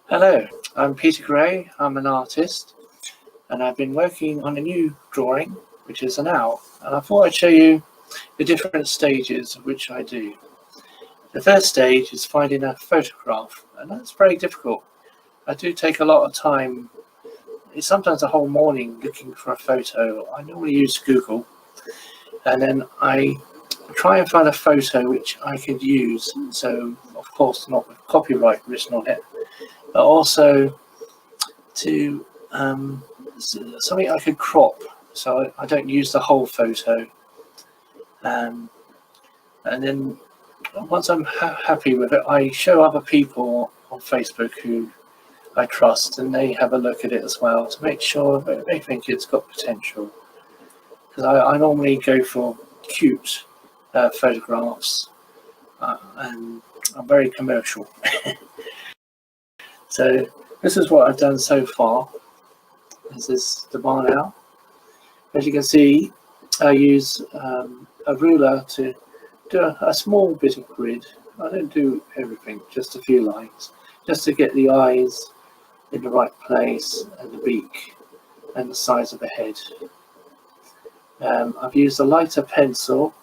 Hello, I'm Peter Gray. I'm an artist and I've been working on a new drawing, which is an owl. And I thought I'd show you the different stages of which I do. The first stage is finding a photograph, and that's very difficult. I do take a lot of time. It's sometimes a whole morning looking for a photo. I normally use Google, and then I try and find a photo which I could use. So, of course, not with copyright written on it, but also to something I could crop, so I don't use the whole photo. And then once I'm happy with it, I show other people on Facebook who I trust, and they have a look at it as well to make sure that they think it's got potential. Because I normally go for cute photographs, and I'm very commercial. So this is what I've done so far. This is the barn owl. As you can see, I use a ruler to do a small bit of grid. I don't do everything, just a few lines, just to get the eyes in the right place and the beak and the size of the head. I've used a lighter pencil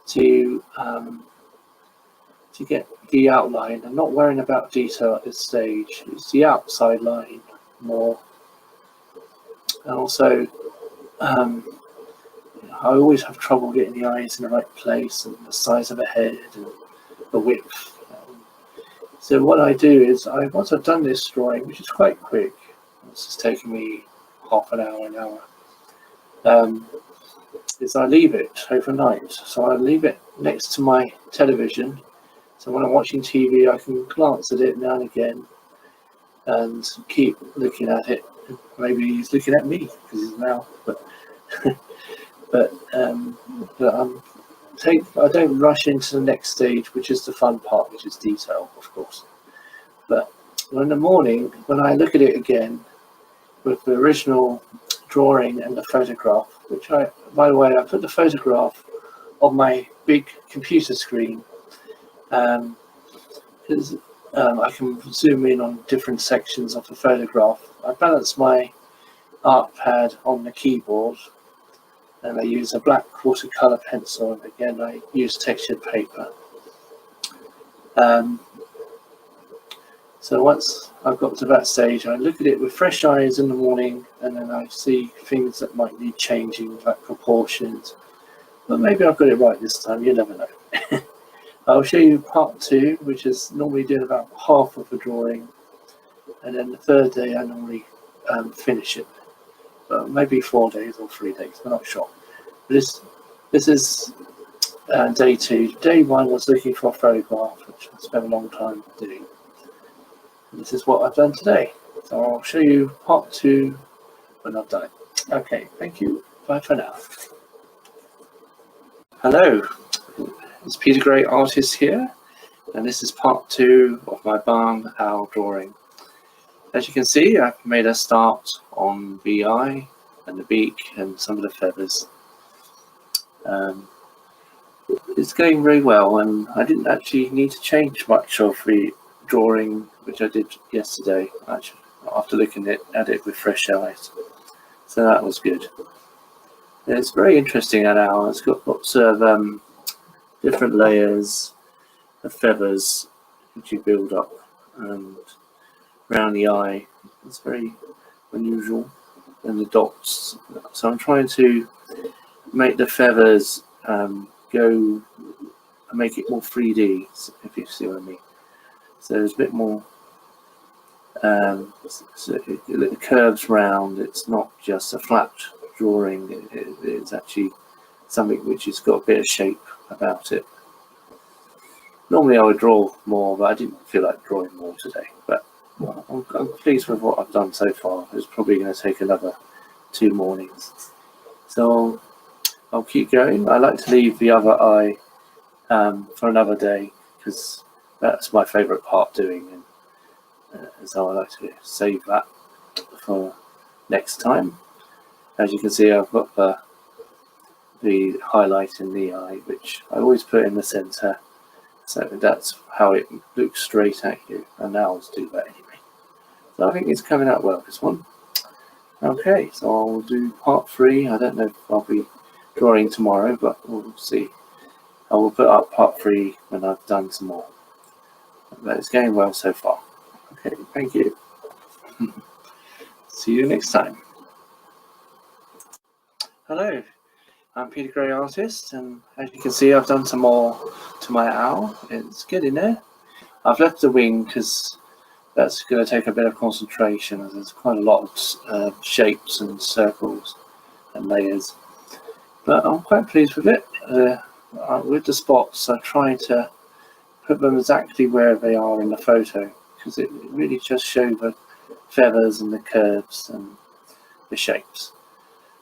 to get the outline. I'm not worrying about detail at this stage. It's the outside line more. And also, I always have trouble getting the eyes in the right place and the size of the head and the width. So what I do is, once I've done this drawing, which is quite quick, this has taken me half an hour, is I leave it overnight. So I leave it next to my television. So when I'm watching TV, I can glance at it now and again and keep looking at it. Maybe he's looking at me because he's now, but I don't rush into the next stage, which is the fun part, which is detail, of course. But in the morning, when I look at it again with the original drawing and the photograph, which by the way, I put the photograph on my big computer screen, because I can zoom in on different sections of the photograph. I balance my art pad on the keyboard, and I use a black watercolor pencil, and again I use textured paper. So once I've got to that stage, I look at it with fresh eyes in the morning, and then I see things that might need changing, like proportions. But maybe I've got it right this time, you never know. I'll show you part 2, which is normally doing about half of the drawing, and then the third day I normally finish it. But maybe 4 days or 3 days, I'm not sure. This is day 2. Day 1 was looking for a photograph, which I spent a long time doing. And this is what I've done today. So I'll show you part 2 when I've done it. Okay, thank you. Bye for now. Hello, it's Peter Gray Artist here, and this is part 2 of my barn owl drawing. As you can see, I've made a start on the eye and the beak and some of the feathers. It's going very well, and I didn't actually need to change much of the drawing which I did yesterday, actually, after looking at it with fresh eyes. So that was good. It's very interesting, that owl. It's got lots of different layers of feathers which you build up, and around the eye it's very unusual, and the dots. So I'm trying to make the feathers go and make it more 3D, if you see what I mean. So there's a bit more, so it curves round. It's not just a flat drawing, it's actually something which has got a bit of shape about it. Normally I would draw more, but I didn't feel like drawing more today. But I'm pleased with what I've done so far. It's probably going to take another 2 mornings. So I'll keep going. I like to leave the other eye for another day, because that's my favourite part doing, and so I like to save that for next time. As you can see, I've got the highlight in the eye, which I always put in the centre, so that's how it looks straight at you, and owls do that anyway. So I think it's coming out well, this one. Okay, so I'll do part 3. I don't know if I'll be drawing tomorrow, but we'll see. I will put up part 3 when I've done some more. But it's going well so far. Okay, thank you. See you next time. Hello, I'm Peter Gray Artist, and as you can see, I've done some more to my owl. It's getting there. I've left the wing because that's going to take a bit of concentration, as there's quite a lot of shapes and circles and layers. But I'm quite pleased with it. With the spots, I try to put them exactly where they are in the photo, because it really just shows the feathers and the curves and the shapes.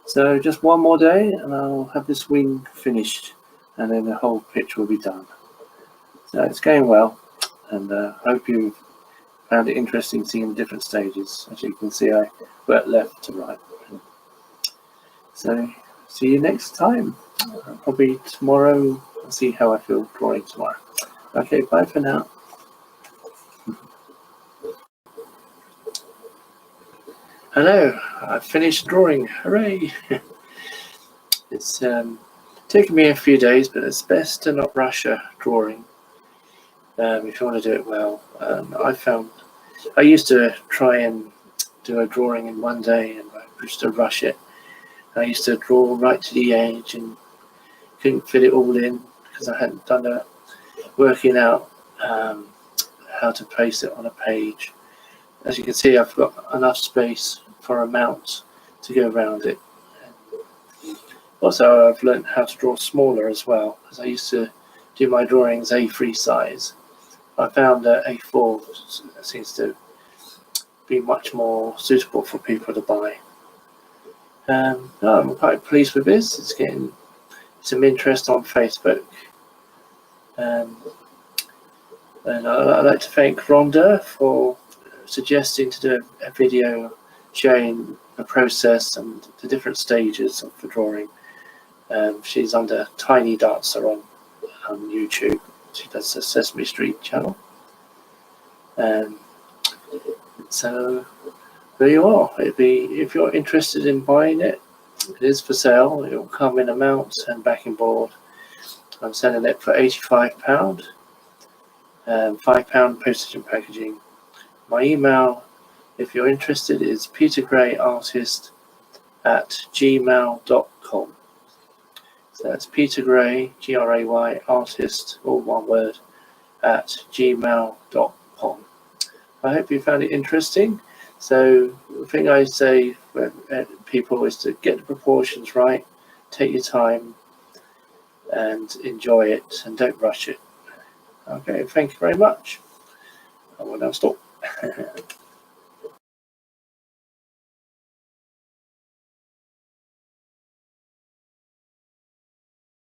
So just one more day and I'll have this wing finished, and then the whole picture will be done. So it's going well, and I hope you found it interesting seeing the different stages. As you can see, I work left to right. So see you next time. Probably tomorrow. I'll see how I feel drawing tomorrow. Okay, bye for now. Hello, I've finished drawing. Hooray! It's taken me a few days, but it's best to not rush a drawing if you want to do it well. I used to try and do a drawing in one day, and I used to rush it. I used to draw right to the edge and couldn't fit it all in because I hadn't done working out how to place it on a page. As you can see, I've got enough space for a mount to go around it. Also, I've learned how to draw smaller as well, because I used to do my drawings A3 size. I found that A4 seems to be much more suitable for people to buy. I'm quite pleased with this. It's getting some interest on Facebook. And I'd like to thank Rhonda for suggesting to do a video showing the process and the different stages of the drawing. She's under Tiny Dancer on YouTube. She does the Sesame Street channel. So there you are. If you're interested in buying it, it is for sale. It will come in a mount and backing board. I'm selling it for £85. £5 postage and packaging. My email, if you're interested, is petergrayartist@gmail.com. So that's Peter Gray, Gray artist, all one word, @gmail.com. I hope you found it interesting. So the thing I say for people is to get the proportions right, take your time, and enjoy it, and don't rush it. Okay, thank you very much. I will now stop.